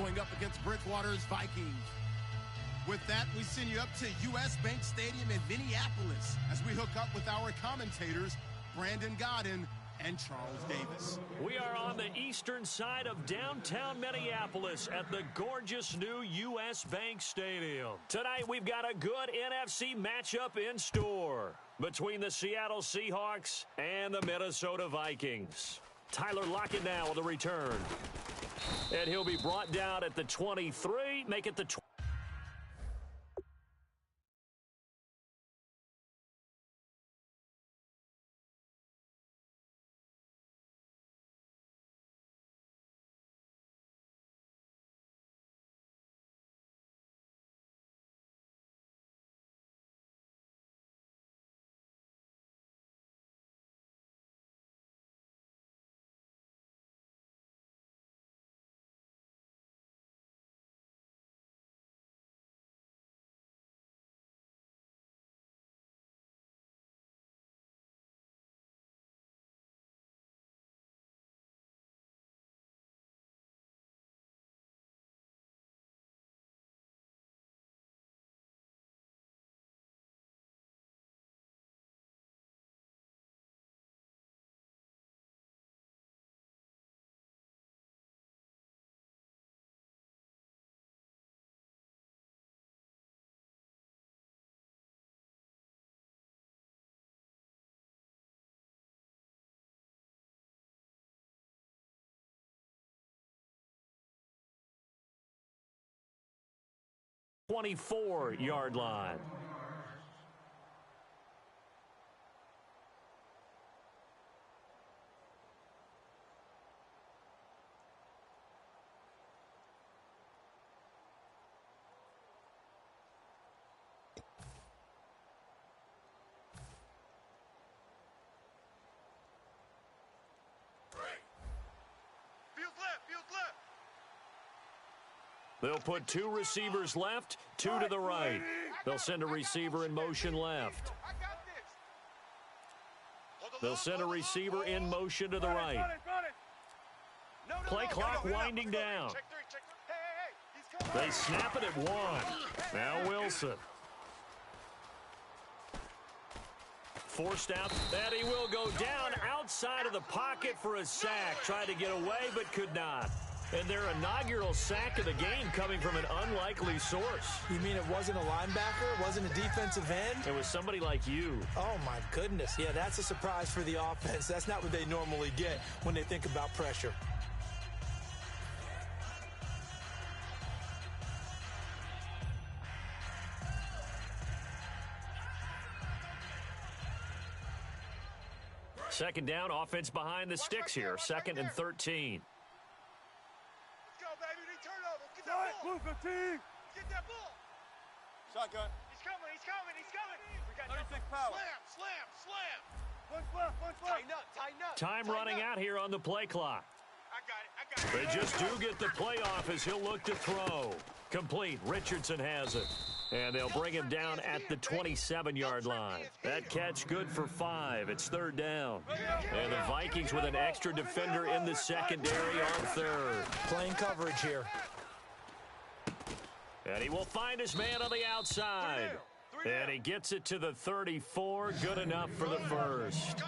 going up against Bridgewater's Vikings. With that, we send you up to U.S. Bank Stadium in Minneapolis as we hook up with our commentators, Brandon Godden and Charles Davis. We are on the eastern side of downtown Minneapolis at the gorgeous new U.S. Bank Stadium. Tonight, we've got a good NFC matchup in store between the Seattle Seahawks and the Minnesota Vikings. Tyler Lockett now on the return. And he'll be brought down at the 23, make it the 20. Yard line. They'll put two receivers left, two to the right. They'll send a receiver in motion left. They'll send a receiver in motion to the right. Play clock winding down. They snap it at one. Now Wilson. Forced out, and he will go down outside of the pocket for a sack. Tried to get away, but could not. And their inaugural sack of the game coming from an unlikely source. You mean it wasn't a linebacker? It wasn't a defensive end? It was somebody like you. Oh, my goodness. Yeah, that's a surprise for the offense. That's not what they normally get when they think about pressure. Second down, offense behind the sticks here. 2nd and 13. Move the team. Get that ball. Shotgun. He's coming. We got 36 power. Slam. One slap. Tighten up. Time running out here on the play clock. I got it. They just do get the playoff as he'll look to throw. Complete. Richardson has it. And they'll bring him down at the 27-yard line. That catch good for 5. It's 3rd down. And the Vikings with an extra defender in the secondary on 3rd. Playing coverage here. And he will find his man on the outside. And he gets it to the 34. Good enough for the first.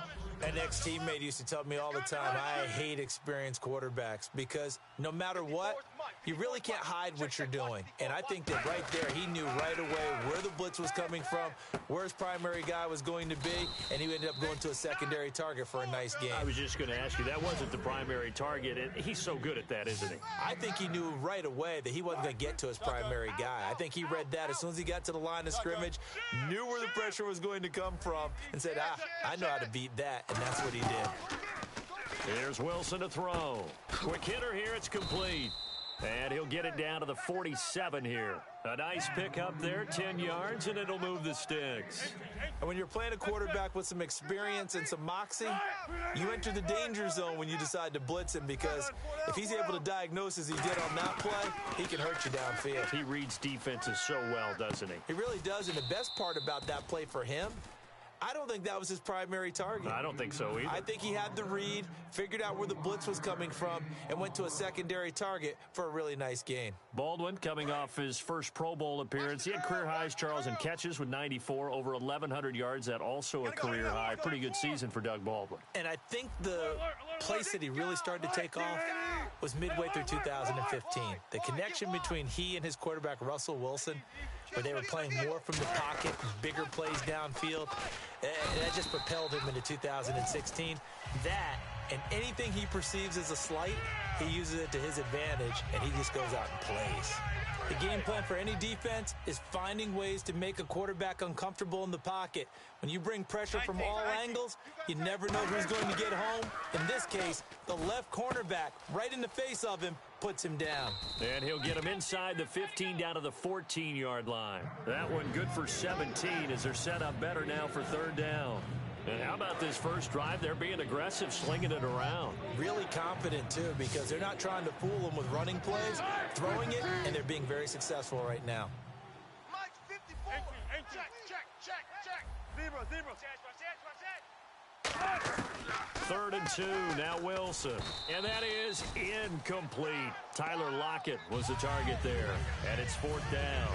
An ex-teammate used to tell me all the time, I hate experienced quarterbacks because no matter what, you really can't hide what you're doing. And I think that right there, he knew right away where the blitz was coming from, where his primary guy was going to be, and he ended up going to a secondary target for a nice game. I was just going to ask you, that wasn't the primary target, and he's so good at that, isn't he? I think he knew right away that he wasn't going to get to his primary guy. I think he read that as soon as he got to the line of scrimmage, knew where the pressure was going to come from, and said, I know how to beat that. And that's what he did. Here's Wilson to throw. Quick hitter here. It's complete. And he'll get it down to the 47 here. A nice pickup there, 10 yards, and it'll move the sticks. And when you're playing a quarterback with some experience and some moxie, you enter the danger zone when you decide to blitz him because if he's able to diagnose as he did on that play, he can hurt you downfield. He reads defenses so well, doesn't he? He really does, and the best part about that play for him, I don't think that was his primary target. I don't think so either. I think he had the read, figured out where the blitz was coming from, and went to a secondary target for a really nice gain. Baldwin coming off his first Pro Bowl appearance. He had career highs, Charles, in catches with 94, over 1,100 yards. That also a career high. Pretty good season for Doug Baldwin. And I think the place that he really started to take off was midway through 2015. The connection between he and his quarterback, Russell Wilson, where they were playing more from the pocket, bigger plays downfield, that just propelled him into 2016. That and anything he perceives as a slight, he uses it to his advantage, and he just goes out and plays. The game plan for any defense is finding ways to make a quarterback uncomfortable in the pocket. When you bring pressure from all angles, you never know who's going to get home. In this case, the left cornerback, right in the face of him, puts him down. And he'll get him inside the 15 down to the 14-yard line. That one good for 17 as they're set up better now for third down. And how about this first drive? They're being aggressive, slinging it around. Really confident, too, because they're not trying to fool them with running plays, throwing it, and they're being very successful right now. Mike 54. Check. Zebra. Third and 2, now Wilson. And that is incomplete. Tyler Lockett was the target there, and it's fourth down.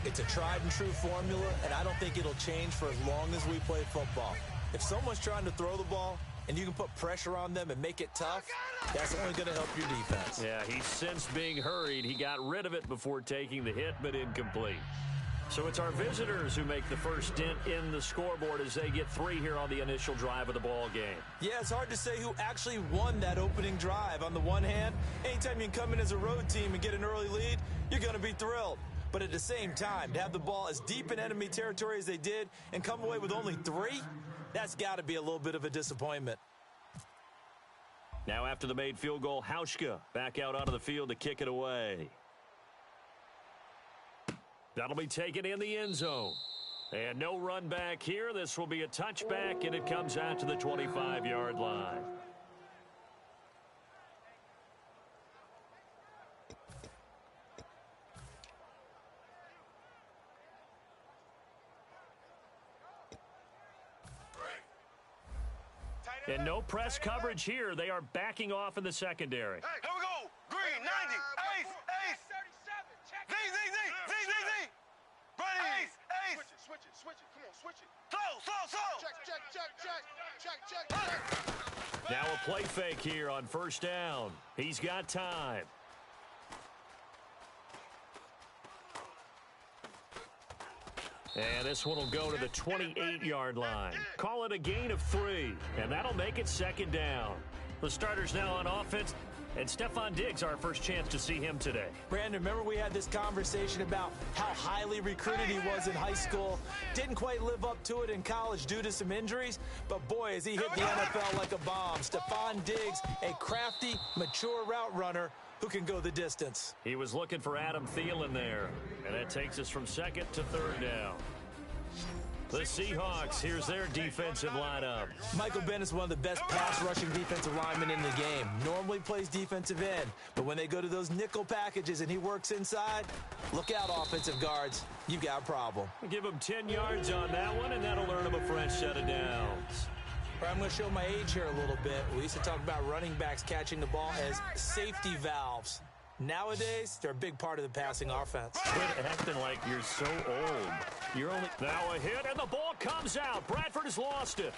It's a tried-and-true formula, and I don't think it'll change for as long as we play football. If someone's trying to throw the ball and you can put pressure on them and make it tough, that's only going to help your defense. Yeah, he sensed being hurried. He got rid of it before taking the hit, but incomplete. So it's our visitors who make the first dent in the scoreboard as they get 3 here on the initial drive of the ball game. Yeah, it's hard to say who actually won that opening drive. On the one hand, anytime you can come in as a road team and get an early lead, you're going to be thrilled. But at the same time, to have the ball as deep in enemy territory as they did and come away with only 3, that's got to be a little bit of a disappointment. Now after the made field goal, Hauschka back out onto the field to kick it away. That'll be taken in the end zone. And no run back here. This will be a touchback, and it comes out to the 25-yard line. And no press coverage here. They are backing off in the secondary. Hey, here we go. Green, 90. Ace. 37. Check. Z. Ready. Ace. Switch it. Come on, switch it. Slow. Check. Now a play fake here on first down. He's got time. And this one will go to the 28-yard line. Call it a gain of 3, and that'll make it second down. The starters now on offense, and Stephon Diggs, our first chance to see him today. Brandon, remember we had this conversation about how highly recruited he was in high school. Didn't quite live up to it in college due to some injuries, but boy, has he hit the NFL like a bomb. Stephon Diggs, a crafty, mature route runner who can go the distance. He was looking for Adam Thielen there, and that takes us from second to third down. The Seahawks, here's their defensive lineup. Michael Bennett's one of the best pass-rushing defensive linemen in the game. Normally plays defensive end, but when they go to those nickel packages and he works inside, look out, offensive guards. You've got a problem. Give him 10 yards on that one, and that'll earn him a fresh set of downs. I'm going to show my age here a little bit. We used to talk about running backs catching the ball as safety valves. Nowadays, they're a big part of the passing offense. Quit acting like you're so old. You're only... Now a hit, and the ball comes out. Bradford has lost it.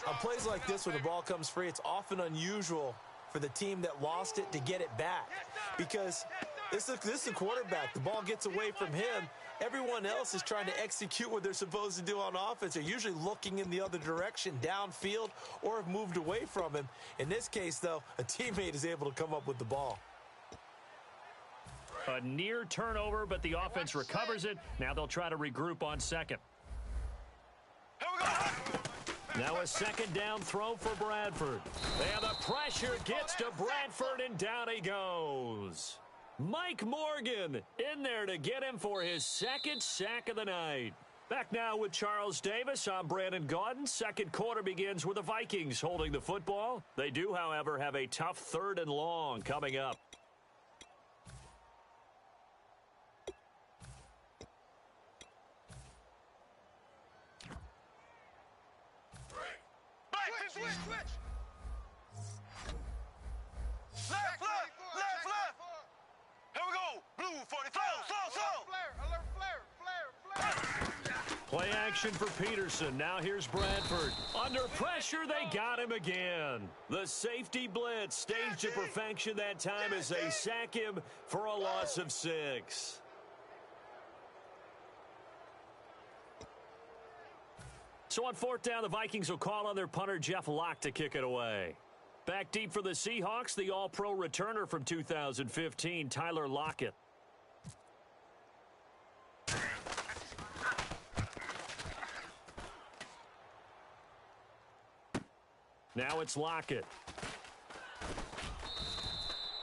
On plays like this, when the ball comes free, it's often unusual for the team that lost it to get it back. Because this is a quarterback. The ball gets away from him. Everyone else is trying to execute what they're supposed to do on offense. They're usually looking in the other direction, downfield, or have moved away from him. In this case, though, a teammate is able to come up with the ball. A near turnover, but the offense recovers it. Now they'll try to regroup on second. Here we go. Now a second down throw for Bradford. And the pressure gets to Bradford, and down he goes. Mike Morgan in there to get him for his second sack of the night. Back now with Charles Davis. I'm Brandon Gaudin. Second quarter begins with the Vikings holding the football. They do, however, have a tough third and long coming up. switch. Left. Here we go. Blue 40. Slow. Alert flare. Play action for Peterson. Now here's Bradford. Under pressure, they got him again. The safety blitz staged to perfection that time as they sack him for a loss of 6. So on 4th down, the Vikings will call on their punter, Jeff Locke, to kick it away. Back deep for the Seahawks, the All-Pro returner from 2015, Tyler Lockett. Now it's Lockett.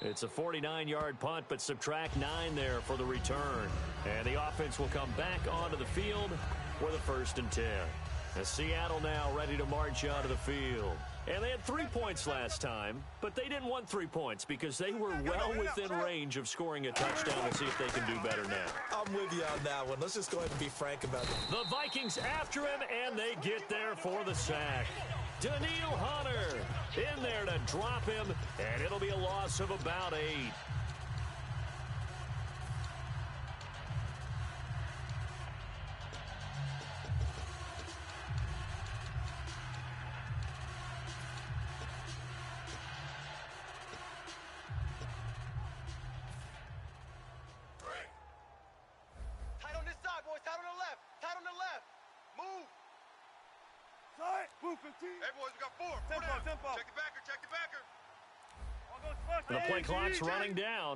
It's a 49-yard punt, but subtract 9 there for the return. And the offense will come back onto the field for the 1st and 10. As Seattle now ready to march out of the field. And they had 3 points last time, but they didn't want 3 points because they were well within range of scoring a touchdown. We'll see if they can do better now. I'm with you on that one. Let's just go ahead and be frank about it. The Vikings after him, and they get there for the sack. Daniil Hunter in there to drop him, and it'll be a loss of about 8. Tight on this side, boys. Tight on the left. Move. Side. Blue 15. Hey, boys, we got 4. Tempo. Check the backer. The play clock's running down.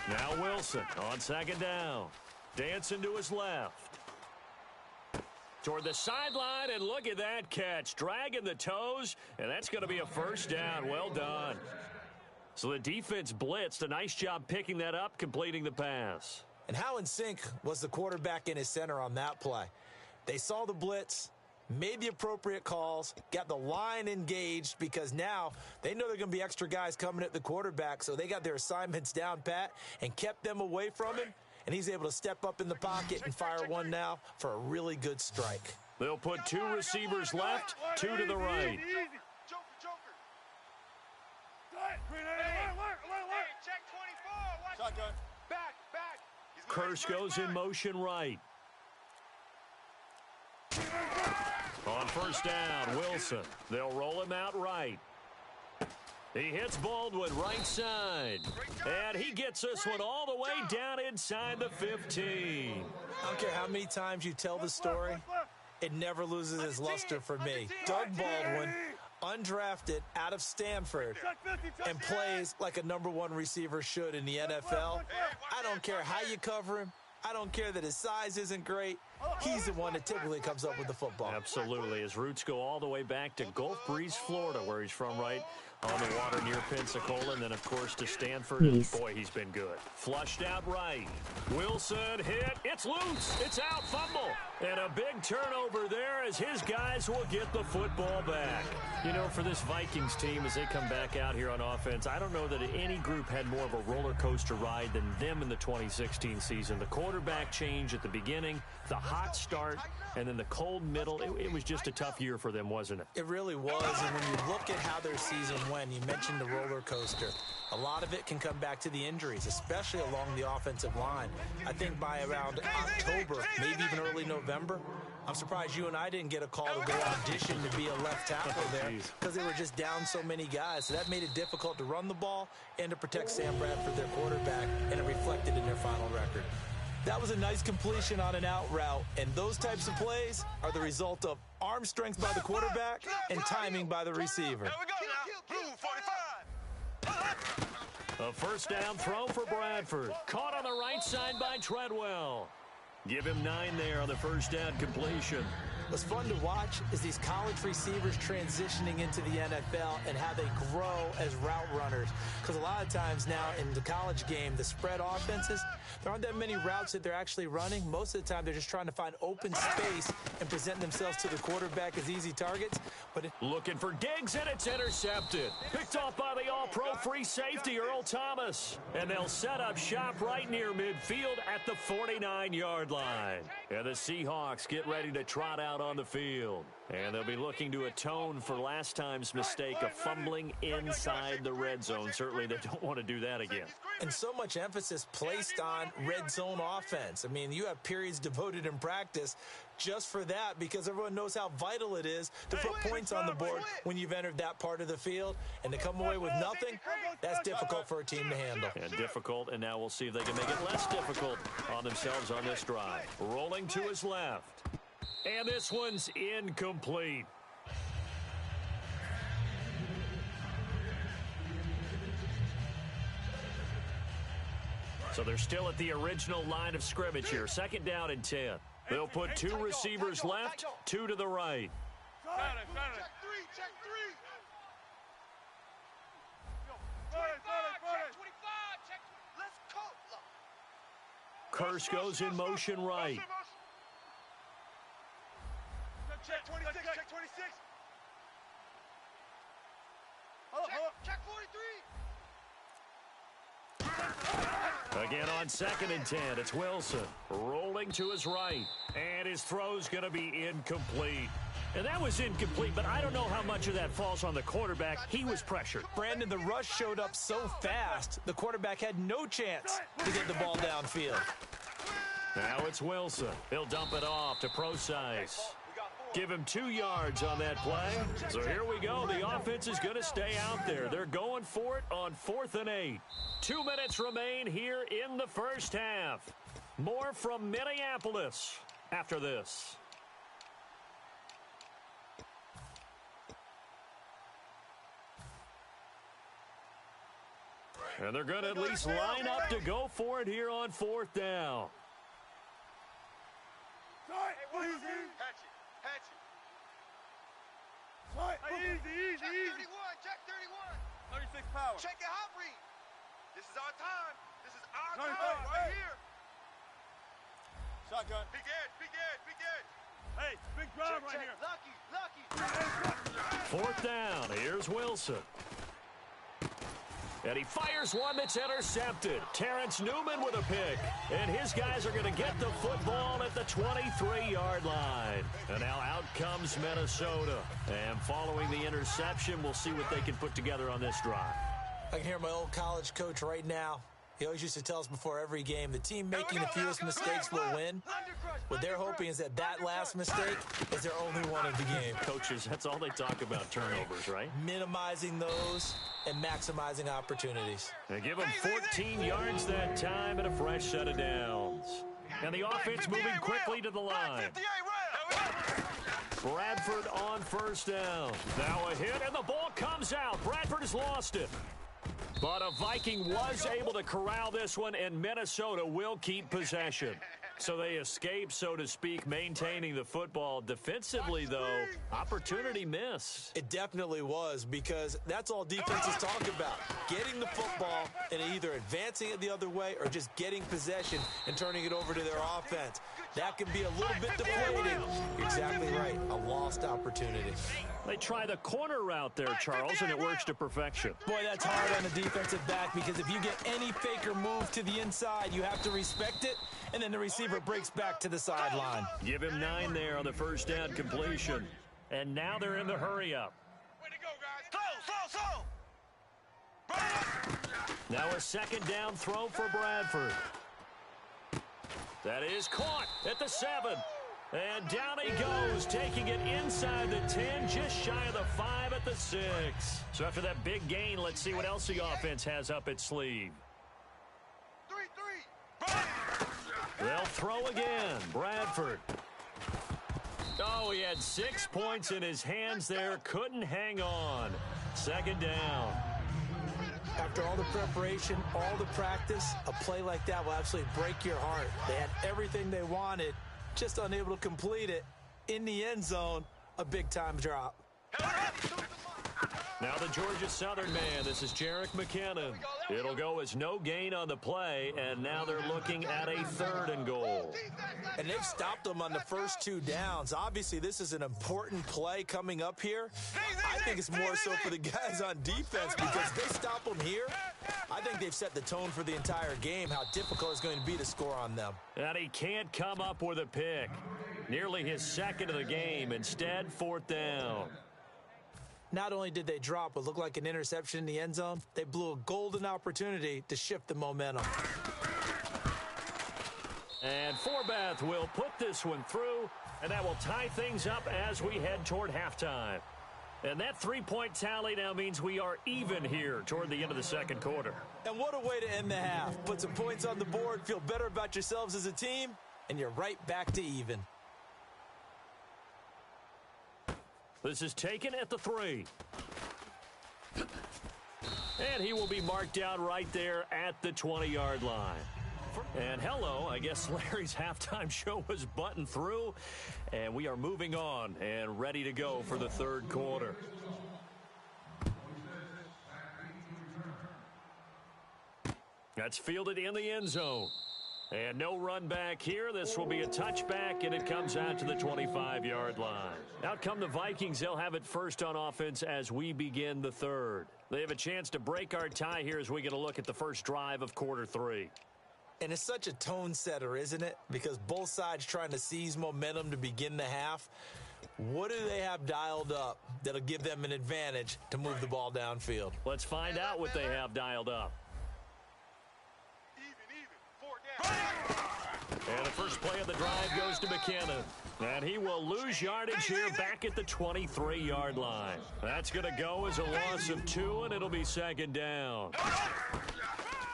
Now Wilson on 2nd down. Dancing to his left. Toward the sideline, and look at that catch. Dragging the toes, and that's going to be a 1st down. Well done. So the defense blitzed. A nice job picking that up, completing the pass. And how in sync was the quarterback and his center on that play? They saw the blitz, made the appropriate calls, got the line engaged because now they know there are going to be extra guys coming at the quarterback, so they got their assignments down pat and kept them away from him, and he's able to step up in the pocket and fire one now for a really good strike. They'll put 2 receivers left, 2 to the right. Joker. Hey, Check 24. Watch. Shotgun. Back. Curse goes in motion right. On 1st down, Wilson. They'll roll him out right. He hits Baldwin right side. And he gets this one all the way down inside the 15. I don't care how many times you tell the story, it never loses its luster for me. Doug Baldwin, undrafted out of Stanford, and plays like a #1 receiver should in the NFL. I don't care how you cover him. I don't care that his size isn't great. He's the one that typically comes up with the football. Absolutely. His roots go all the way back to Gulf Breeze, Florida, where he's from, right on the water near Pensacola, and then, of course, to Stanford. Boy, he's been good. Flushed out right. Wilson hit. It's loose. It's out. Fumble. And a big turnover there as his guys will get the football back. You know, for this Vikings team, as they come back out here on offense, I don't know that any group had more of a roller coaster ride than them in the 2016 season. The quarterback change at the beginning, the hot start, and then the cold middle. It was just a tough year for them, wasn't it? It really was, and when you look at how their season went, you mentioned the roller coaster. A lot of it can come back to the injuries, especially along the offensive line. I think by around October, maybe even early November, I'm surprised you and I didn't get a call to go audition to be a left tackle there because they were just down so many guys. So that made it difficult to run the ball and to protect Sam Bradford, their quarterback, and it reflected in their final record. That was a nice completion on an out route, and those types of plays are the result of arm strength by the quarterback and timing by the receiver. Here we go now. Blue 45. A 1st down throw for Bradford. Caught on the right side by Treadwell. Give him 9 there on the 1st down completion. What's fun to watch is these college receivers transitioning into the NFL and how they grow as route runners. Because a lot of times now in the college game, the spread offenses, there aren't that many routes that they're actually running. Most of the time, they're just trying to find open space and present themselves to the quarterback as easy targets. But looking for Diggs, and it's intercepted. Picked off by the all-pro free safety, Earl Thomas. And they'll set up shop right near midfield at the 49-yard line. And the Seahawks get ready to trot out on the field. And they'll be looking to atone for last time's mistake of fumbling inside the red zone. Certainly they don't want to do that again. And so much emphasis placed on red zone offense. I mean, you have periods devoted in practice just for that because everyone knows how vital it is to put points on the board when you've entered that part of the field. And to come away with nothing, that's difficult for a team to handle. And difficult, and now we'll see if they can make it less difficult on themselves on this drive. Rolling to his left. And this one's incomplete. So they're still at the original line of scrimmage here. 2nd down and 10. They'll put 2 receivers left, 2 to the right. Check three. 25, check. Let's go. Curse goes in motion right. Check 26, check 26. Check 43. Again on 2nd and 10, it's Wilson rolling to his right. And his throw's going to be incomplete. And that was incomplete, but I don't know how much of that falls on the quarterback. He was pressured. Brandon, the rush showed up so fast, the quarterback had no chance to get the ball downfield. Now it's Wilson. He'll dump it off to Procise. Give him 2 yards on that play. So here we go. The offense is going to stay out there. They're going for it on 4th and 8. 2 minutes remain here in the first half. More from Minneapolis after this. And they're going to at least line up to go for it here on 4th down. Easy. Check 31. 36 power. Check your hot read. This is our time. This is our time right here. Shotgun. Big edge. Hey, big drive right here. Lucky. 4th down. Here's Wilson. And he fires one that's intercepted. Terrence Newman with a pick. And his guys are going to get the football at the 23-yard line. And now out comes Minnesota. And following the interception, we'll see what they can put together on this drive. I can hear my old college coach right now. He always used to tell us before every game, the team making the fewest mistakes will win. What they're hoping is that last mistake is their only one of the game. Coaches, that's all they talk about, turnovers, right? Minimizing those and maximizing opportunities. They give them 14 yards that time and a fresh set of downs. And the offense moving quickly to the line. Bradford on 1st down. Now a hit, and the ball comes out. Bradford has lost it. But a Viking was able to corral this one, and Minnesota will keep possession. So they escape, so to speak, maintaining the football. Defensively, though, opportunity missed. It definitely was, because that's all defenses talk about. Getting the football and either advancing it the other way or just getting possession and turning it over to their offense. That can be a little bit deflating. You're exactly right. A lost opportunity. They try the corner route there, Charles, and it works to perfection. Boy, that's hard on the defensive back, because if you get any fake or move to the inside, you have to respect it, and then the receiver breaks back to the sideline. Give him 9 there on the 1st down completion. And now they're in the hurry-up. Way to go, guys. Slow. Now a 2nd down throw for Bradford. That is caught at the 7. And down he goes, taking it inside the 10, just shy of the 5 at the 6. So after that big gain, let's see what else the offense has up its sleeve. 3-3. They'll throw again. Bradford. Oh, he had 6 points in his hands there. Couldn't hang on. 2nd down. After all the preparation, all the practice, a play like that will absolutely break your heart. They had everything they wanted, just unable to complete it. In the end zone, a big-time drop. Now the Georgia Southern man, this is Jerick McKinnon. It'll go as no gain on the play, and now they're looking at a 3rd and goal. And they've stopped them on the first 2 downs. Obviously, this is an important play coming up here. I think it's more so for the guys on defense, because if they stop them here, I think they've set the tone for the entire game, how difficult it's going to be to score on them. And he can't come up with a pick. Nearly his second of the game. Instead, 4th down. Not only did they drop what looked like an interception in the end zone, they blew a golden opportunity to shift the momentum. And Forbath will put this one through, and that will tie things up as we head toward halftime. And that 3-point tally now means we are even here toward the end of the second quarter. And what a way to end the half. Put some points on the board, feel better about yourselves as a team, and you're right back to even. This is taken at the 3. And he will be marked down right there at the 20-yard line. And hello, I guess Larry's halftime show was buttoned through, and we are moving on and ready to go for the third quarter. That's fielded in the end zone. And no run back here. This will be a touchback, and it comes out to the 25-yard line. Out come the Vikings. They'll have it first on offense as we begin the third. They have a chance to break our tie here as we get a look at the first drive of quarter 3. And it's such a tone setter, isn't it? Because both sides trying to seize momentum to begin the half. What do they have dialed up that'll give them an advantage to move the ball downfield? Let's find out what they have dialed up. And the first play of the drive goes to McKinnon. And he will lose yardage here back at the 23-yard line. That's going to go as a loss of 2, and it'll be second down.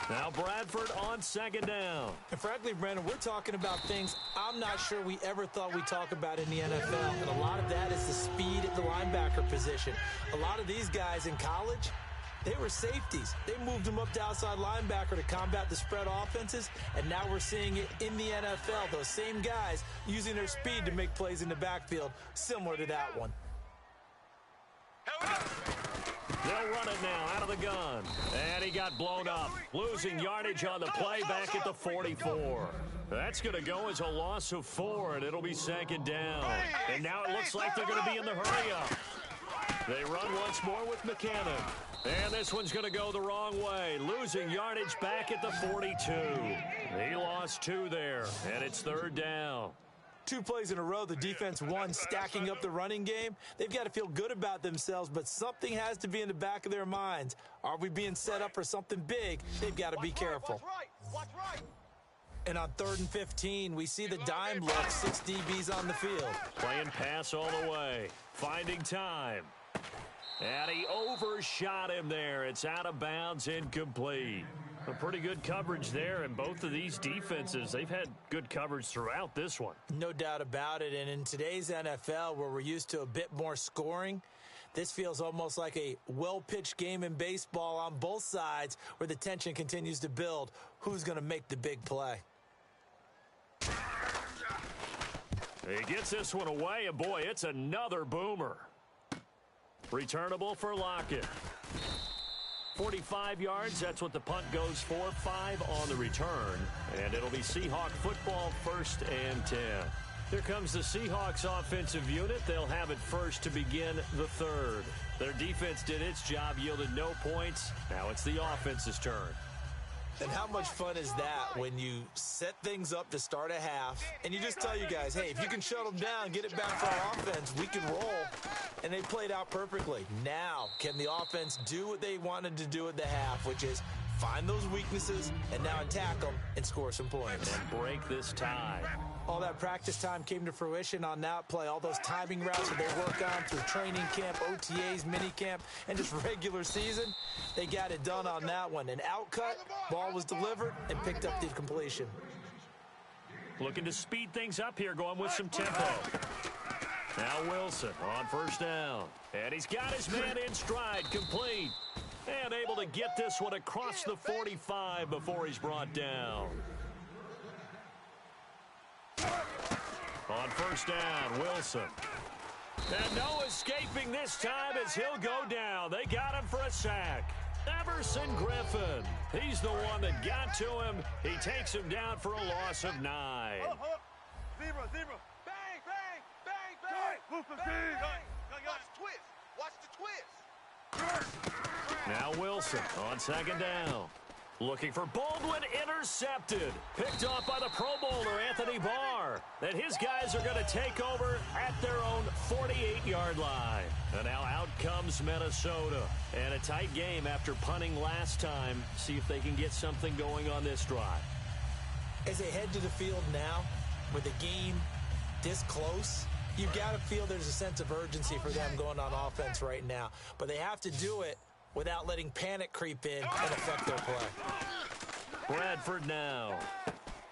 Now Bradford on second down. And frankly, Brandon, we're talking about things I'm not sure we ever thought we'd talk about in the NFL. And a lot of that is the speed at the linebacker position. A lot of these guys in college, they were safeties. They moved them up to outside linebacker to combat the spread offenses, and now we're seeing it in the NFL. Those same guys using their speed to make plays in the backfield, similar to that one. They'll run it now out of the gun. And he got blown up, losing yardage on the play back at the 44. That's going to go as a loss of 4, and it'll be second down. And now it looks like they're going to be in the hurry-up. They run once more with McKinnon. And this one's going to go the wrong way, losing yardage back at the 42. He lost 2 there, and it's third down. 2 plays in a row, the defense won, stacking up the running game. They've got to feel good about themselves, but something has to be in the back of their minds. Are we being set up for something big? They've got to be careful. Watch right. And on 3rd and 15, we see the dime look, 6 DBs on the field. Playing pass all the way, finding time. And he overshot him there. It's out of bounds, incomplete. A pretty good coverage there, and both of these defenses, they've had good coverage throughout this one. No doubt about it, and in today's NFL, where we're used to a bit more scoring, this feels almost like a well-pitched game in baseball on both sides where the tension continues to build. Who's going to make the big play? He gets this one away, and boy, it's another boomer. Returnable for Lockett. 45 yards, that's what the punt goes for. 5 on the return, and it'll be Seahawk football, 1st and 10. Here comes the Seahawks offensive unit. They'll have it first to begin the third. Their defense did its job, yielded no points. Now it's the offense's turn. And how much fun is that when you set things up to start a half and you just tell you guys, hey, if you can shut them down, get it back for our offense, we can roll. And they played out perfectly. Now, can the offense do what they wanted to do at the half, which is find those weaknesses and now attack them and score some points. And break this tie. All that practice time came to fruition on that play. All those timing routes that they work on through training camp, OTAs, minicamp, and just regular season, they got it done on that one. An outcut, ball was delivered, and picked up the completion. Looking to speed things up here, going with some tempo. Now Wilson on first down. And he's got his man in stride, complete. And able to get this one across the 45 before he's brought down. On first down, Wilson. And no escaping this time as he'll go down. They got him for a sack. Everson Griffin. He's the one that got to him. He takes him down for a loss of 9. Zebra. Bang, bang, bang, bang. Bang, bang. Watch the twist. Watch the twist. Now Wilson on second down. Looking for Baldwin, intercepted. Picked off by the Pro Bowler, Anthony Barr. And his guys are going to take over at their own 48-yard line. And now out comes Minnesota. And a tight game after punting last time. See if they can get something going on this drive. As they head to the field now, with the game this close, you've got to feel there's a sense of urgency for them going on offense right now. But they have to do it without letting panic creep in and affect their play. Bradford now.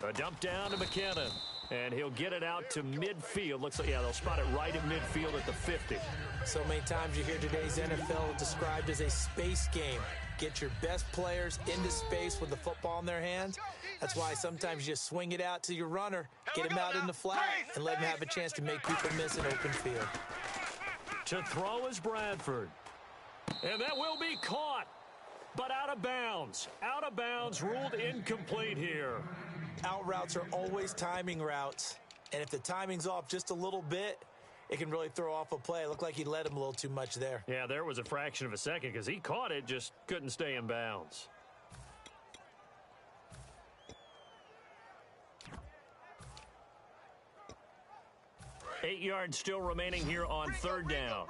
A dump down to McKinnon. And he'll get it out to midfield. Looks like, yeah, they'll spot it right at midfield at the 50. So many times you hear today's NFL described as a space game. Get your best players into space with the football in their hands. That's why sometimes you just swing it out to your runner, get him out in the flat, and let him have a chance to make people miss an open field. To throw is Bradford. And that will be caught, but out of bounds. Out of bounds, ruled incomplete here. Out routes are always timing routes, and if the timing's off just a little bit, it can really throw off a play. It looked like he led him a little too much there. Yeah, there was a fraction of a second because he caught it, just couldn't stay in bounds. Eight yards still remaining here on third down.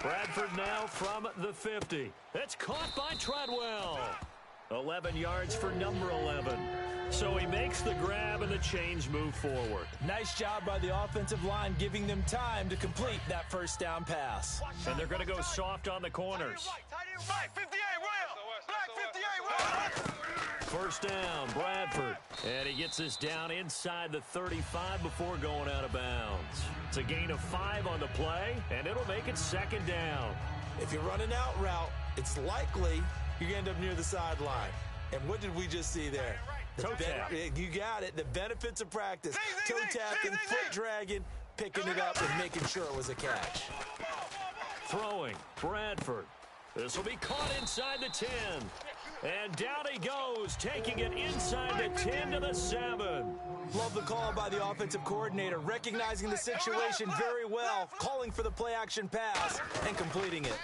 Bradford now from the 50. That's caught by Treadwell. 11 yards for number 11. So he makes the grab and the chains move forward. Nice job by the offensive line giving them time to complete that first down pass. And they're going to go soft on the corners. Black 58, Will! Black 58, Will! First down, Bradford. And he gets this down inside the 35 before going out of bounds. It's a gain of 5 on the play, and it'll make it second down. If you run an out route, it's likely you're going to end up near the sideline. And what did we just see there? Toe tap. You got it. The benefits of practice. Toe tapping, foot dragging, picking it up, and making sure it was a catch. Throwing, Bradford. This will be caught inside the 10. And down he goes, taking it inside the 10 to the 7. Love the call by the offensive coordinator, recognizing the situation very well, calling for the play-action pass, and completing it.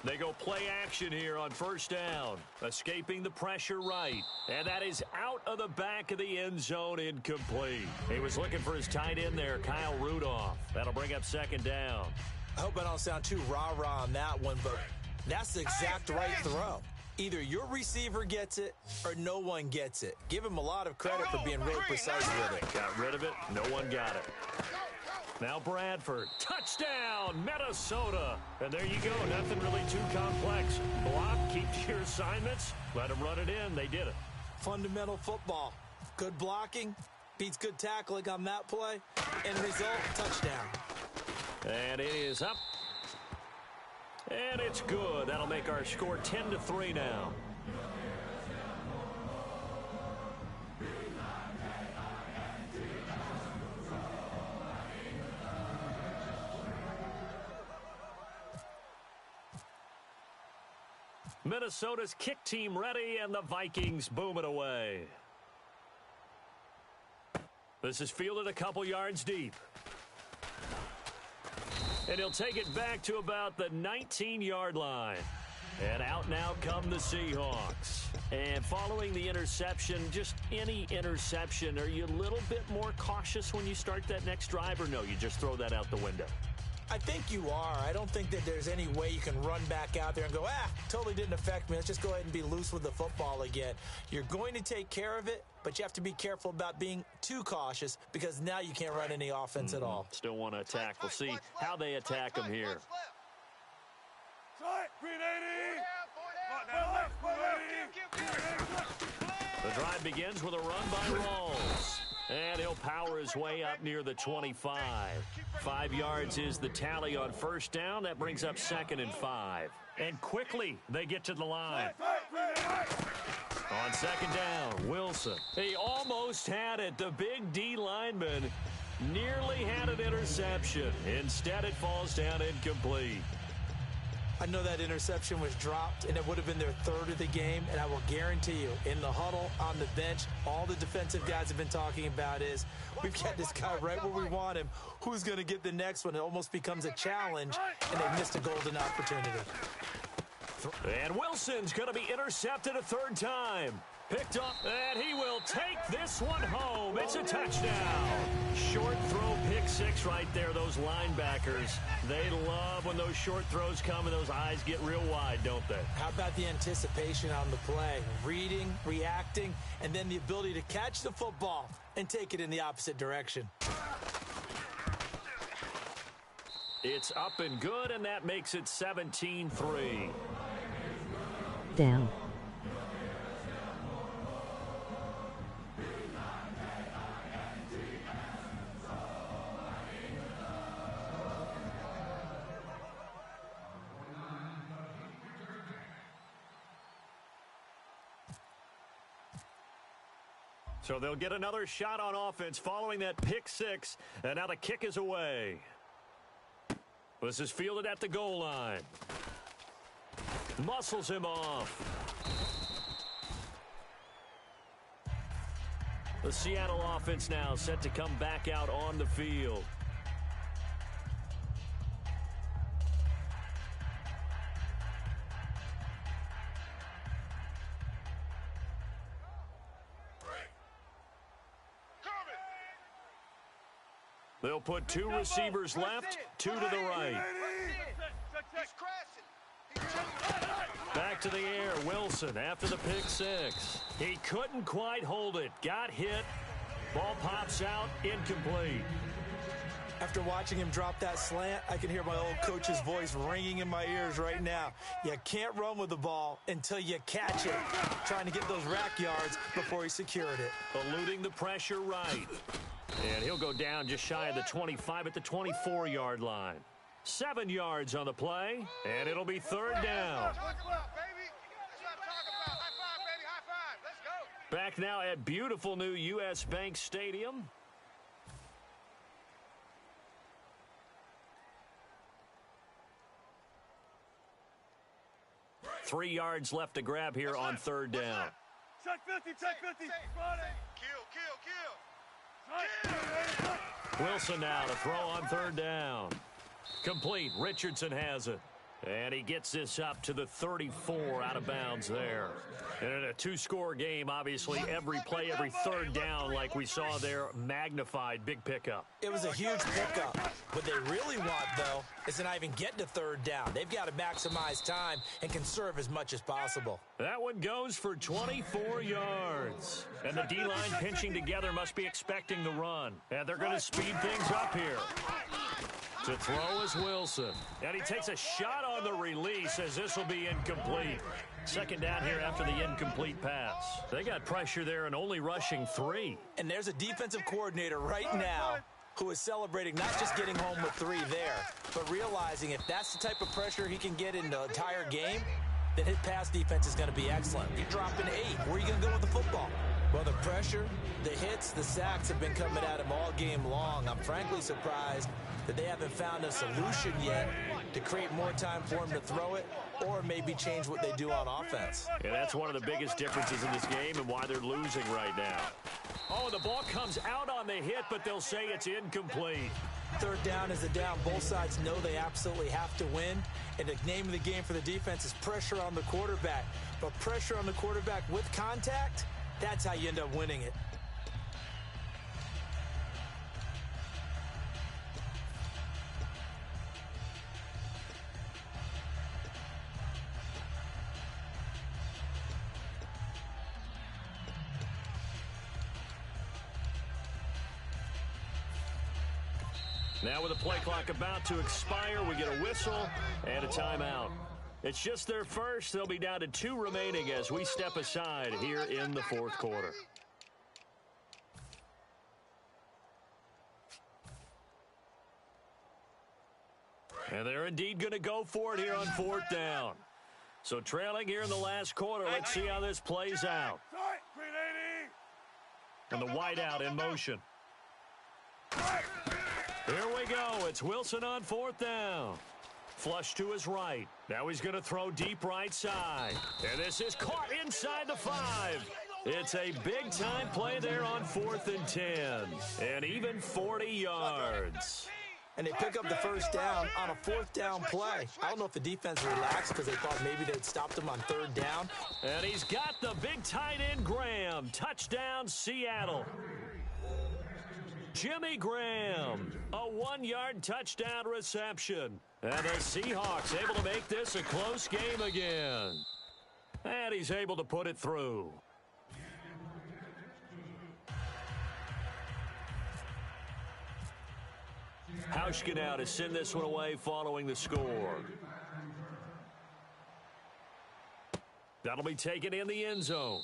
They go play action here on first down, escaping the pressure right. And that is out of the back of the end zone, incomplete. He was looking for his tight end there, Kyle Rudolph. That'll bring up second down. I hope I don't sound too rah-rah on that one, but that's the exact right throw. Either your receiver gets it or no one gets it. Give him a lot of credit for being really precise with it. Got rid of it. No one got it. Now Bradford. Touchdown, Minnesota. And there you go. Nothing really too complex. Block, keep your assignments. Let them run it in. They did it. Fundamental football. Good blocking beats good tackling on that play. End result, touchdown. And it is up. And it's good. That'll make our score 10-3 now. Minnesota's kick team ready, and the Vikings boom it away. This is fielded a couple yards deep. And he'll take it back to about the 19-yard line. And out now come the Seahawks. And following the interception, just any interception, are you a little bit more cautious when you start that next drive, or no, you just throw that out the window? I think you are. I don't think that there's any way you can run back out there and go, totally didn't affect me. Let's just go ahead and be loose with the football again. You're going to take care of it, but you have to be careful about being too cautious because now you can't run any offense at all. Still want to attack. We'll see how they attack them here. The drive begins with a run by Rawls. And he'll power his way up near the 25. 5 yards is the tally on first down. That brings up 2nd and 5. And quickly, they get to the line. On second down, Wilson. He almost had it. The big D lineman nearly had an interception. Instead, it falls down incomplete. I know that interception was dropped, and it would have been their third of the game, and I will guarantee you, in the huddle, on the bench, all the defensive guys have been talking about is, we've got this guy right where we want him. Who's going to get the next one? It almost becomes a challenge, and they missed a golden opportunity. And Wilson's going to be intercepted a third time. Picked up, and he will take this one home. It's a touchdown. Short throw, pick six right there. Those linebackers, they love when those short throws come and those eyes get real wide, don't they? How about the anticipation on the play? Reading, reacting, and then the ability to catch the football and take it in the opposite direction. It's up and good, and that makes it 17-3. Down. So they'll get another shot on offense following that pick six, and now the kick is away. This is fielded at the goal line. Muscles him off. The Seattle offense now set to come back out on the field. They'll put two receivers left, two to the right. Back to the air, Wilson after the pick six. He couldn't quite hold it. Got hit. Ball pops out, incomplete. After watching him drop that slant, I can hear my old coach's voice ringing in my ears right now. You can't run with the ball until you catch it. Trying to get those rack yards before he secured it. Eluding the pressure right. And he'll go down just shy of the 25 at the 24-yard line. 7 yards on the play, and it'll be third down. Back now at beautiful new U.S. Bank Stadium. Three yards left to grab here on third down. Check 50, check 50. Kill. Wilson now to throw on third down. Complete. Richardson has it. And he gets this up to the 34 out of bounds there. And in a two-score game, obviously, every play, every third down, like we saw there, magnified, big pickup. It was a huge pickup. What they really want, though, is to not even get to third down. They've got to maximize time and conserve as much as possible. That one goes for 24 yards. And the D-line pinching together must be expecting the run. And they're going to speed things up here. To throw is Wilson. And he takes a shot on the release as this will be incomplete. Second down here after the incomplete pass. They got pressure there and only rushing 3. And there's a defensive coordinator right now who is celebrating not just getting home with 3 there, but realizing if that's the type of pressure he can get in the entire game, then his pass defense is going to be excellent. You're dropping 8. Where are you going to go with the football? Well, the pressure, the hits, the sacks have been coming at him all game long. I'm frankly surprised that they haven't found a solution yet to create more time for him to throw it or maybe change what they do on offense. And that's one of the biggest differences in this game and why they're losing right now. Oh, the ball comes out on the hit, but they'll say it's incomplete. Third down is a down. Both sides know they absolutely have to win. And the name of the game for the defense is pressure on the quarterback. But pressure on the quarterback with contact, that's how you end up winning it. Now with the play clock about to expire, we get a whistle and a timeout. It's just their first. They'll be down to 2 remaining as we step aside here in the fourth quarter. And they're indeed going to go for it here on fourth down. So trailing here in the last quarter. Let's see how this plays out. And the wideout in motion. Here we go. It's Wilson on fourth down. Flush to his right. Now he's going to throw deep right side. And this is caught inside the 5. It's a big-time play there on 4th and 10. And even 40 yards. And they pick up the first down on a 4th down play. I don't know if the defense relaxed because they thought maybe they'd stopped him on 3rd down. And he's got the big tight end Graham. Touchdown, Seattle. Jimmy Graham, a 1-yard touchdown reception. And the Seahawks able to make this a close game again. And he's able to put it through. Hauschka now to send this one away following the score. That'll be taken in the end zone.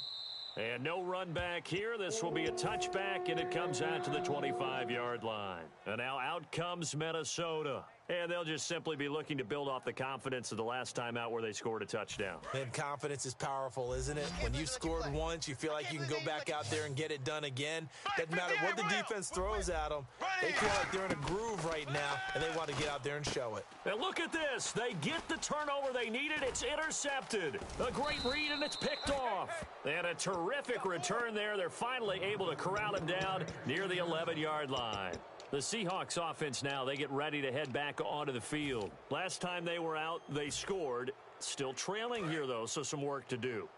And no run back here. This will be a touchback, and it comes out to the 25-yard line. And now out comes Minnesota. And they'll just simply be looking to build off the confidence of the last time out where they scored a touchdown. And confidence is powerful, isn't it? When you've scored once, you feel like you can go back out there and get it done again. Doesn't matter what the defense throws at them. They feel like they're in a groove right now, and they want to get out there and show it. And look at this. They get the turnover they needed. It's intercepted. A great read, and it's picked off. And a terrific return there. They're finally able to corral him down near the 11-yard line. The Seahawks offense now, they get ready to head back onto the field. Last time they were out, they scored. Still trailing here, though, so some work to do.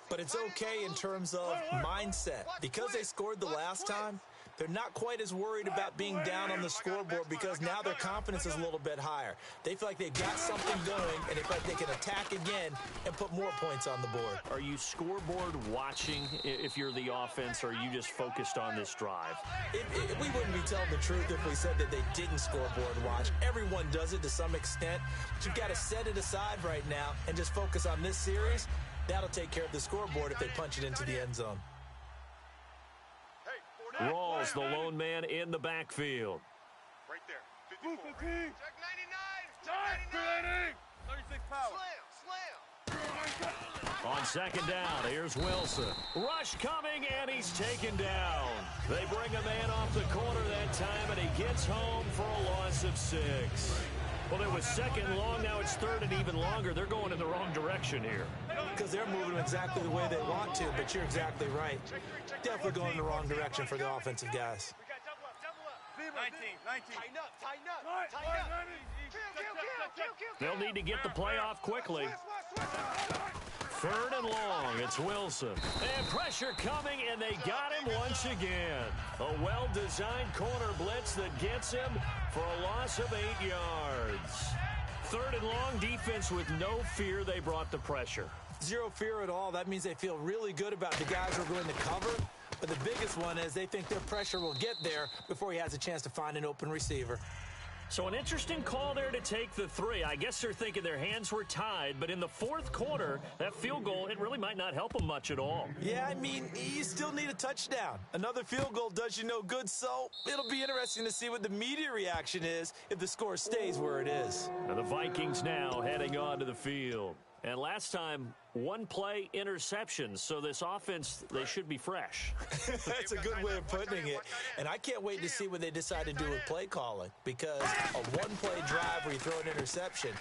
But it's okay in terms of mindset. Because they scored the last time, they're not quite as worried about being down on the scoreboard because now their confidence is a little bit higher. They feel like they've got something going, and they feel like they can attack again and put more points on the board. Are you scoreboard watching if you're the offense, or are you just focused on this drive? We wouldn't be telling the truth if we said that they didn't scoreboard watch. Everyone does it to some extent, but you've got to set it aside right now and just focus on this series. That'll take care of the scoreboard if they punch it into the end zone. Rawls, the lone man in the backfield. Right there. 54. Check 99. 36 power. Slam. On second down, here's Wilson. Rush coming, and he's taken down. They bring a man off the corner that time, and he gets home for a loss of 6. Well, it was second and long. Now it's third and even longer. They're going in the wrong direction here. Because they're moving exactly the way they want to, but you're exactly right. Definitely going in the wrong direction for the offensive guys. 19. Tighten up. They'll need to get the play off quickly. Third and long, it's Wilson. And pressure coming, and they got him once again. A well-designed corner blitz that gets him for a loss of 8 yards. Third and long, defense with no fear. They brought the pressure. Zero fear at all. That means they feel really good about the guys who are going to cover. But the biggest one is they think their pressure will get there before he has a chance to find an open receiver. So an interesting call there to take the 3. I guess they're thinking their hands were tied, but in the fourth quarter, that field goal, it really might not help them much at all. Yeah, I mean, you still need a touchdown. Another field goal does you no good, so it'll be interesting to see what the media reaction is if the score stays where it is. And the Vikings now heading on to the field. And last time, one play interception, so this offense, they should be fresh. That's a good way of putting it. And I can't wait to see what they decide to do with play calling, because a one-play drive where you throw an interception,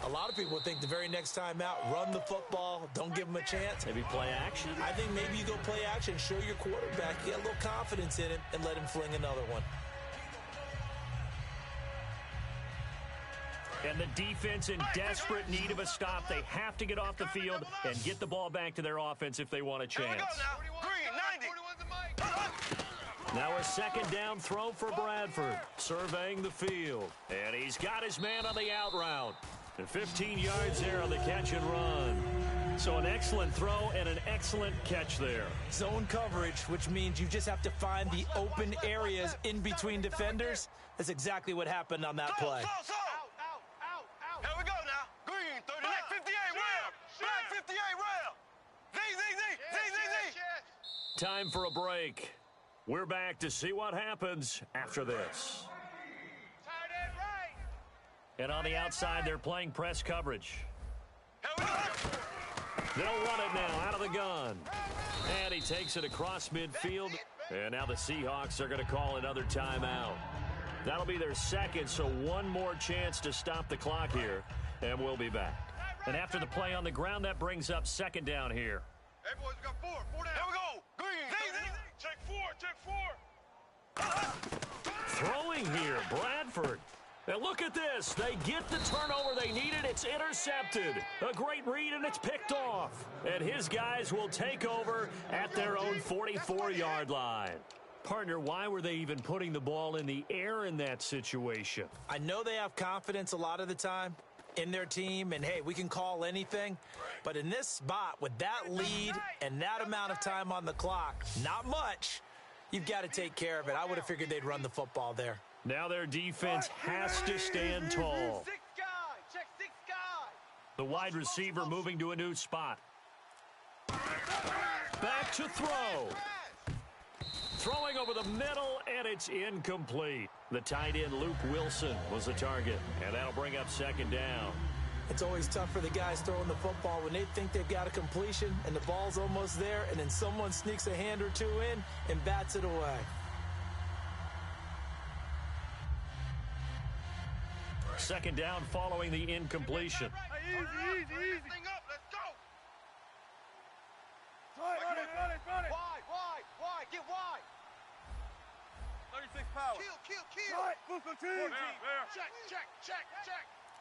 a lot of people think the very next time out, run the football, don't give them a chance. Maybe play action. I think maybe you go play action, show your quarterback, get a little confidence in him, and let him fling another one. And the defense in desperate need of a stop. They have to get off the field and get the ball back to their offense if they want a chance. Green, 90. Now a second down throw for Bradford, surveying the field. And he's got his man on the out route. And 15 yards there on the catch and run. So an excellent throw and an excellent catch there. Zone coverage, which means you just have to find the open areas in between defenders. That's exactly what happened on that play. Here we go now. Green, 39, 58, rail. Black, 58, rail. Z. Time for a break. We're back to see what happens after this. And on the outside, they're playing press coverage. Here we go. They'll run it now out of the gun. And he takes it across midfield. And now the Seahawks are going to call another timeout. That'll be their second, so one more chance to stop the clock here, and we'll be back. And after the play on the ground, that brings up second down here. Hey, boys, we got four down. Here we go. Green. Check four. Throwing here, Bradford. And look at this. They get the turnover they needed. It's intercepted. A great read, and it's picked off. And his guys will take over at their own 44-yard line. Partner, why were they even putting the ball in the air in that situation? I know they have confidence a lot of the time in their team, and, hey, we can call anything. But in this spot, with that lead and that amount of time on the clock, not much, you've got to take care of it. I would have figured they'd run the football there. Now their defense has to stand tall. Check six guys. The wide receiver moving to a new spot. Back to throw. Throwing over the middle, and it's incomplete. The tight end, Luke Wilson, was the target, and that'll bring up second down. It's always tough for the guys throwing the football when they think they've got a completion and the ball's almost there, and then someone sneaks a hand or two in and bats it away. Second down following the incompletion. Easy. Thing up. Let's go. Run it. Wide. Get wide. 36 power. Kill. Right. Move for team. Check.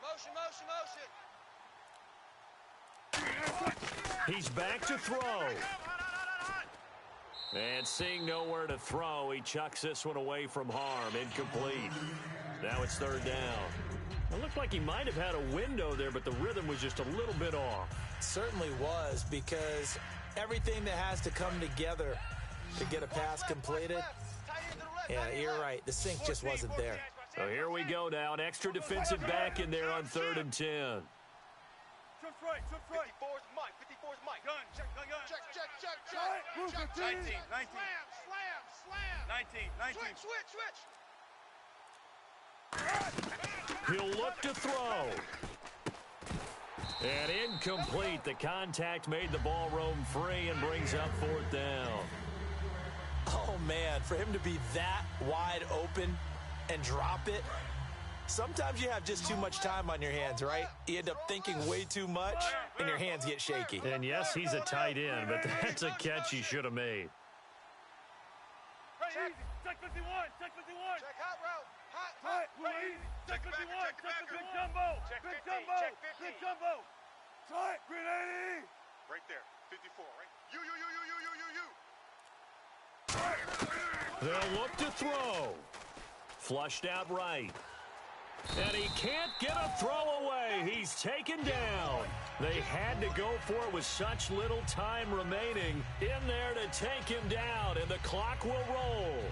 Motion. He's back to throw. And seeing nowhere to throw, he chucks this one away from harm. Incomplete. Now it's third down. It looked like he might have had a window there, but the rhythm was just a little bit off. It certainly was, because everything that has to come together to get a pass completed, yeah, you're right. The sync just wasn't there. So here we go now. An extra defensive back in there on 3rd and 10. Jump right. 54's Mike. Gun. Check. Move for team. 19. Slam. 19. Switch. He'll look to throw. And incomplete. The contact made the ball roam free and brings up 4th down. Oh, man, for him to be that wide open and drop it, sometimes you have just too much time on your hands, right? You end up thinking way too much, and your hands get shaky. And, yes, he's a tight end, but that's a catch he should have made. Check 51. Check hot route. Check 51. Big jumbo. Tight. Green 80. Right there. 54, right? You. They'll look to throw. Flushed out right. And he can't get a throw away. He's taken down. They had to go for it with such little time remaining in there to take him down, and the clock will roll.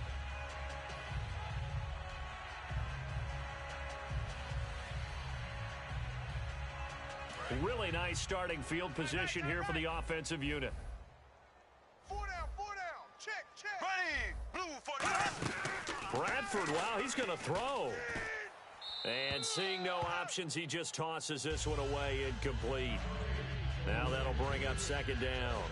Really nice starting field position here for the offensive unit. 4 down. Check. Ready. Blue for down. Bradford, wow, he's going to throw. And seeing no options, he just tosses this one away, incomplete. Now that'll bring up second down.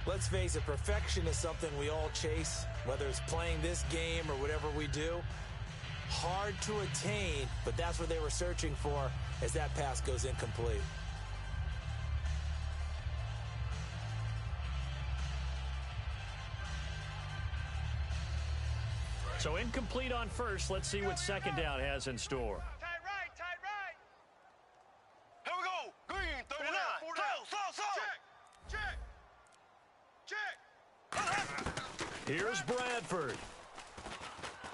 Let's face it, perfection is something we all chase, whether it's playing this game or whatever we do. Hard to attain, but that's what they were searching for as that pass goes incomplete. So incomplete on first. Let's see what second down has in store. Tight right. Here we go. Green 39. Check. Here's Bradford.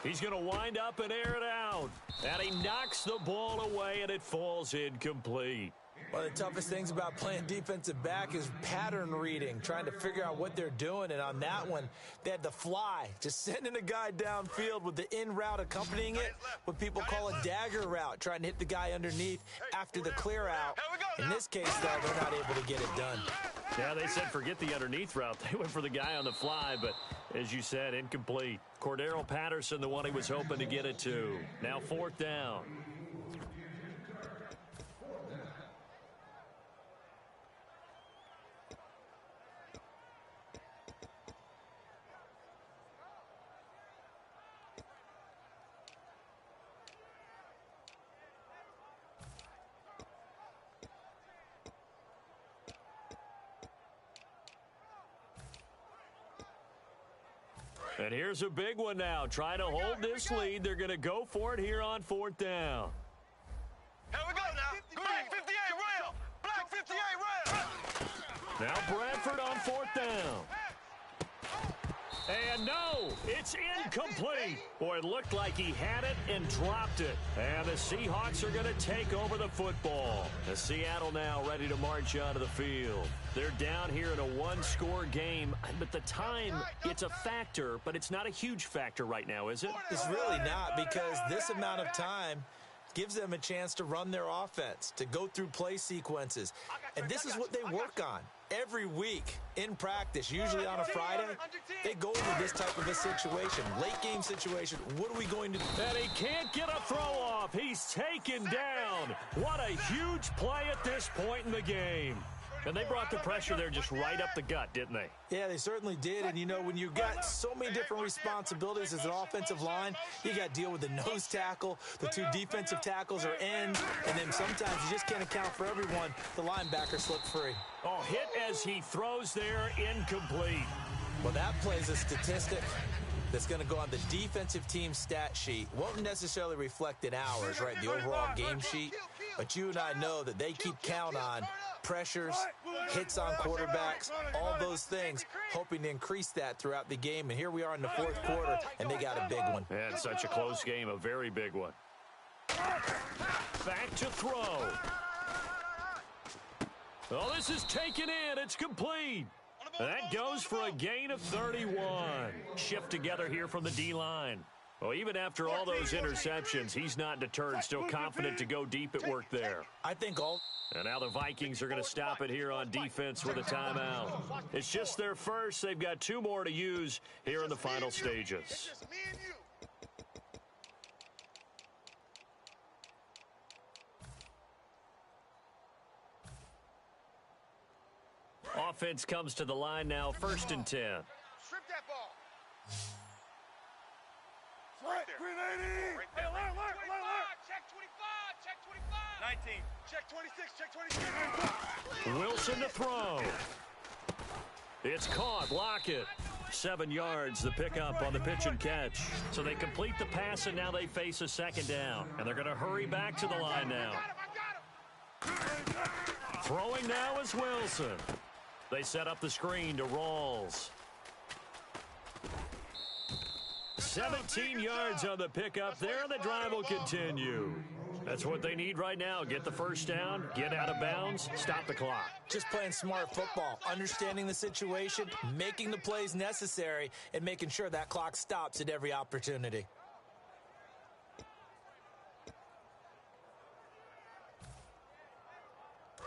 He's going to wind up and air it out. And he knocks the ball away, and it falls incomplete. One of the toughest things about playing defensive back is pattern reading, trying to figure out what they're doing. And on that one, they had to fly, just sending a guy downfield with the in route accompanying it, what people call a dagger route, trying to hit the guy underneath after the clear out. In this case, though, they're not able to get it done. Yeah, they said forget the underneath route. They went for the guy on the fly, but as you said, incomplete. Cordero Patterson, the one he was hoping to get it to. Now 4th down. And here's a big one now. Trying to hold this lead. They're going to go for it here on 4th down. Here we go now. Green 58 rail. Black 58 rail. Now Bradford on 4th down. And no, it's incomplete. Boy, it looked like he had it and dropped it. And the Seahawks are going to take over the football. The Seattle now ready to march onto the field. They're down here in a one-score game. But the time, it's a factor, but it's not a huge factor right now, is it? It's really not, because this amount of time gives them a chance to run their offense, to go through play sequences. And this is what they work on every week in practice, usually on a Friday. They go into this type of a situation, late game situation. What are we going to do? And he can't get a throw off. He's taken down. What a huge play at this point in the game. And they brought the pressure there just right up the gut, didn't they? Yeah, they certainly did. And, you know, when you've got so many different responsibilities as an offensive line, you got to deal with the nose tackle, the 2 defensive tackles or ends, and then sometimes you just can't account for everyone. The linebacker slipped free. Oh, hit as he throws there, incomplete. Well, that plays a statistic that's going to go on the defensive team stat sheet. Won't necessarily reflect in ours, right, the overall game sheet. But you and I know that they keep count on pressures, hits on quarterbacks, all those things, hoping to increase that throughout the game. And here we are in the 4th quarter, and they got a big one. And such a close game, a very big one. Back to throw. Oh, this is taken in. It's complete. That goes for a gain of 31. Shift together here from the D-line. Well, even after all those interceptions, he's not deterred, still confident to go deep at work there. I think all... And now the Vikings are going to stop it here on defense with a timeout. It's just their first. They've got 2 more to use here in the final stages. Offense comes to the line now, 1st and 10. Strip that ball. Right there. Green 80. Right there. Alert. Check 25. Check 25. 19. Check 26. Check 26. Wilson to throw. It's caught. Lockett. 7 yards, the pickup on the pitch and catch. So they complete the pass, and now they face a 2nd down. And they're going to hurry back to the line now. Throwing now is Wilson. They set up the screen to Rawls. 17 yards on the pickup there, and the drive will continue. That's what they need right now. Get the first down, get out of bounds, stop the clock. Just playing smart football, understanding the situation, making the plays necessary, and making sure that clock stops at every opportunity.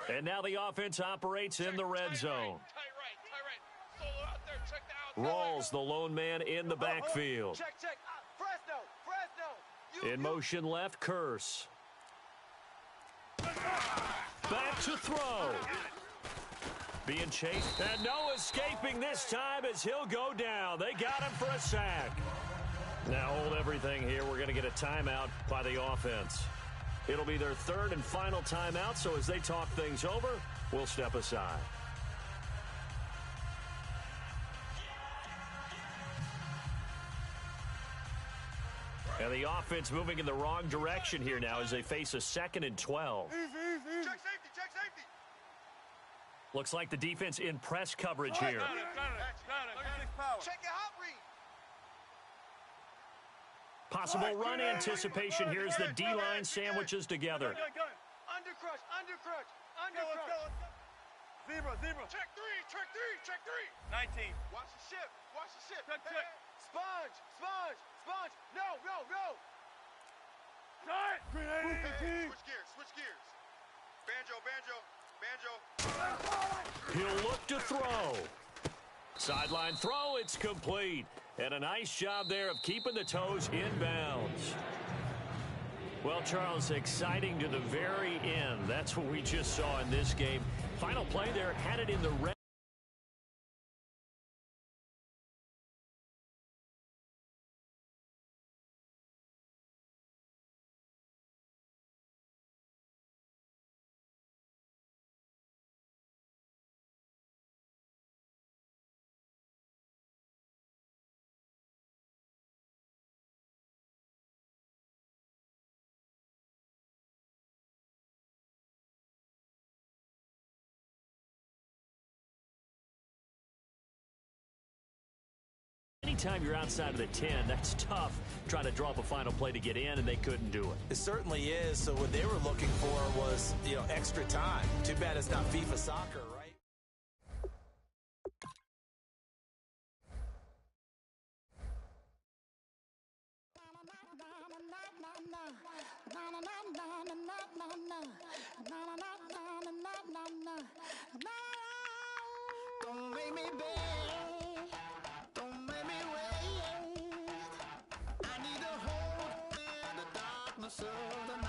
And now the offense operates in the red zone. Solo out there. Check the outside. Rawls, the lone man in the backfield. Check. Fresno. In motion left, Curse. Back to throw. Being chased, and no escaping this time as he'll go down. They got him for a sack. Now hold everything here. We're going to get a timeout by the offense. It'll be their 3rd and final timeout, so as they talk things over, we'll step aside. And the offense moving in the wrong direction here now as they face a 2nd and 12. Check safety. Looks like the defense in press coverage here. Check your hot read. Possible run anticipation here as the D-line sandwiches together. Undercrush. Zebra. Check three. 19. Watch the ship. Check. Sponge. No. Green 80. Switch gears. Banjo. He'll look to throw. Sideline throw, it's complete. And a nice job there of keeping the toes in bounds. Well, Charles, exciting to the very end. That's what we just saw in this game. Final play there, had it in the red. anytime you're outside of the 10, that's tough trying to draw up a final play to get in, and they couldn't do it. It certainly is. So what they were looking for was, extra time. Too bad it's not FIFA soccer, right? Don't make me beg, don't make me wait. I need a hope in the darkness of the night.